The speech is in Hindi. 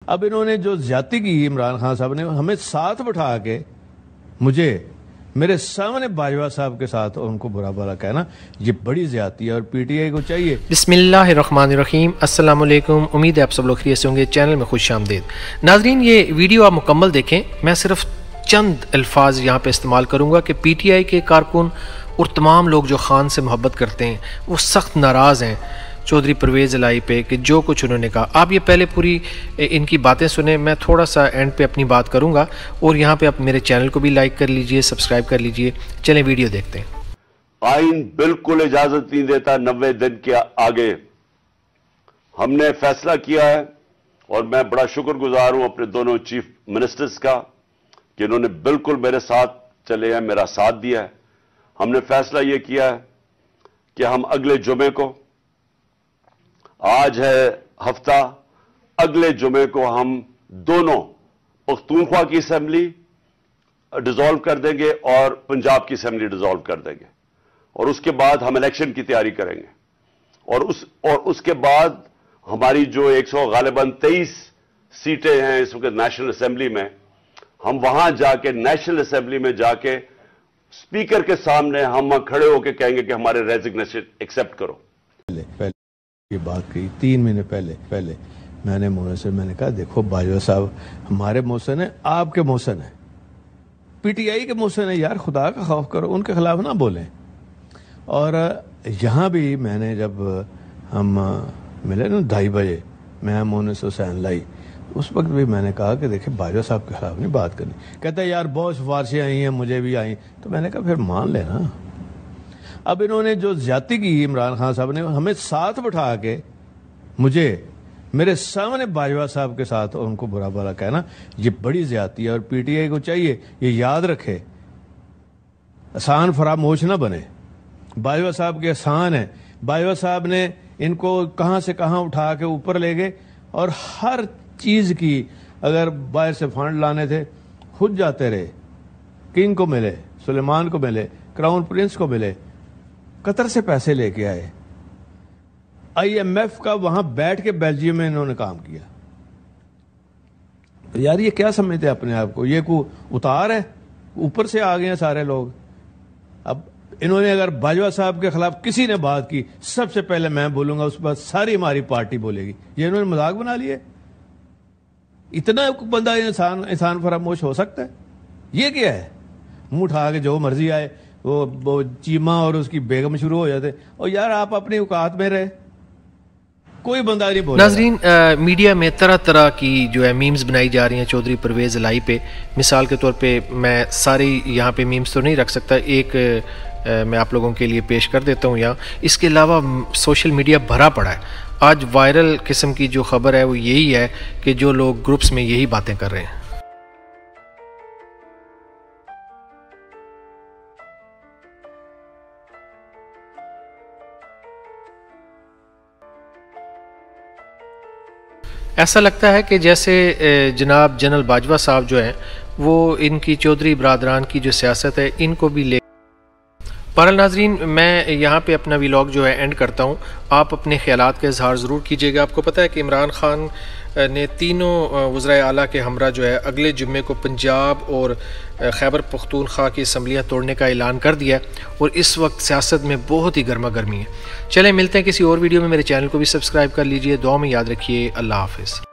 अब इन्होंने जो ज्यादती की इमरान खान साहब ने, हमें साथ बिठा के मुझे मेरे सामने बाजवा साहब के साथ और उनको बुरा भला कहना, ये बड़ी ज्यादती है और पीटीआई को चाहिए। बिस्मिल्लाहिर्रहमानिर्रहीम, अस्सलाम वालेकुम। उम्मीद है आप सब लोग खैरियत से होंगे। चैनल में खुश आमदीद। नाजरीन, ये वीडियो आप मुकम्मल देखें। मैं सिर्फ चंद अल्फाज यहाँ पे इस्तेमाल करूँगा कि पीटीआई के कारकुन और तमाम लोग जो खान से मोहब्बत करते हैं वो सख्त नाराज़ हैं चौधरी परवेज़ इलाही पे कि जो कुछ उन्होंने कहा। आप ये पहले पूरी इनकी बातें सुने, मैं थोड़ा सा एंड पे अपनी बात करूंगा। और यहाँ पे आप मेरे चैनल को भी लाइक कर लीजिए, सब्सक्राइब कर लीजिए। चलें वीडियो देखते हैं। आइन बिल्कुल इजाजत नहीं देता 90 दिन के आगे। हमने फैसला किया है और मैं बड़ा शुक्रगुजार हूं अपने दोनों चीफ मिनिस्टर्स का कि इन्होंने बिल्कुल मेरे साथ चले हैं, मेरा साथ दिया है। हमने फैसला यह किया है कि हम अगले जुमे को, आज है हफ्ता, अगले जुमे को हम दोनों पख्तूनख्वा की असेंबली डिसॉल्व कर देंगे और पंजाब की असेंबली डिसॉल्व कर देंगे और उसके बाद हम इलेक्शन की तैयारी करेंगे और उसके बाद हमारी जो 100 गालिबन 23 सीटें हैं इस वक्त नेशनल असेंबली में, हम वहां जाके नेशनल असेंबली में जाके स्पीकर के सामने हम खड़े होकर कहेंगे कि हमारे रेजिग्नेशन एक्सेप्ट करो। पहले ये बात कही 3 महीने पहले मैंने मोहन से मैंने कहा, देखो बाजवा साहब हमारे मोहसिन है, आपके मोहसिन है, पीटीआई के मोहसिन है, यार खुदा का खौफ करो, उनके खिलाफ ना बोलें। और यहाँ भी मैंने जब हम मिले ना 2:30 बजे, मैं मोहन से हुसैन लाई, उस वक्त भी मैंने कहा कि देखिए बाजवा साहब के खिलाफ नहीं बात करनी। कहता है यार बहुत सिफारिशें आई हैं, मुझे भी आई। तो मैंने कहा फिर मान लेना। अब इन्होंने जो ज्यादती की इमरान खान साहब ने, हमें साथ बिठा के मुझे मेरे सामने बाजवा साहब के साथ और उनको बुरा भला कहना, ये बड़ी ज्यादती है और पीटीआई को चाहिए ये याद रखे, आसान फरामोश ना बने। बाजवा साहब के आसान है, बाजवा साहब ने इनको कहां से कहां उठा के ऊपर ले गए और हर चीज की, अगर बाहर से फंड लाने थे खुद जाते रहे, किंग को मिले, सुलेमान को मिले, क्राउन प्रिंस को मिले, कतर से पैसे लेके आए, आईएमएफ का वहां बैठ के बेल्जियम में इन्होंने काम किया। तो यार ये क्या समझते हैं अपने आप को, ये को उतार है, ऊपर से आ गए हैं सारे लोग। अब इन्होंने अगर बाजवा साहब के खिलाफ किसी ने बात की, सबसे पहले मैं बोलूंगा, उस पर सारी हमारी पार्टी बोलेगी। ये इन्होंने मजाक बना लिए। इतना बंदा इंसान फरामोश हो सकता है? ये क्या है? मुंह उठा के जो मर्जी आए, वो चीमा और उसकी बेगम शुरू हो जाते। और यार आप अपनी औकात में रहे, कोई बंदा नहीं बोला। नाजरीन, मीडिया में तरह तरह की जो है मीम्स बनाई जा रही हैं चौधरी परवेज़ इलाही पे। मिसाल के तौर पे मैं सारी यहाँ पे मीम्स तो नहीं रख सकता, एक मैं आप लोगों के लिए पेश कर देता हूँ यहाँ। इसके अलावा सोशल मीडिया भरा पड़ा है। आज वायरल किस्म की जो खबर है वो यही है कि जो लोग ग्रुप्स में यही बातें कर रहे हैं। ऐसा लगता है कि जैसे जनाब जनरल बाजवा साहब जो हैं वो इनकी चौधरी बरादरान की जो सियासत है इनको भी ले। बहरहाल नाजरीन, मैं यहाँ पे अपना व्लॉग जो है एंड करता हूँ। आप अपने ख्यालात का इजहार ज़रूर कीजिएगा। आपको पता है कि इमरान खान ने तीनों वज़राए आला के हमरा जो है अगले जुम्मे को पंजाब और खैबर पख्तूनख्वा की असम्बलियाँ तोड़ने का ऐलान कर दिया और इस वक्त सियासत में बहुत ही गर्मा गर्मी है। चलें मिलते हैं किसी और वीडियो में। मेरे चैनल को भी सब्सक्राइब कर लीजिए। दुआ में याद रखिए। अल्लाह हाफ़िज़।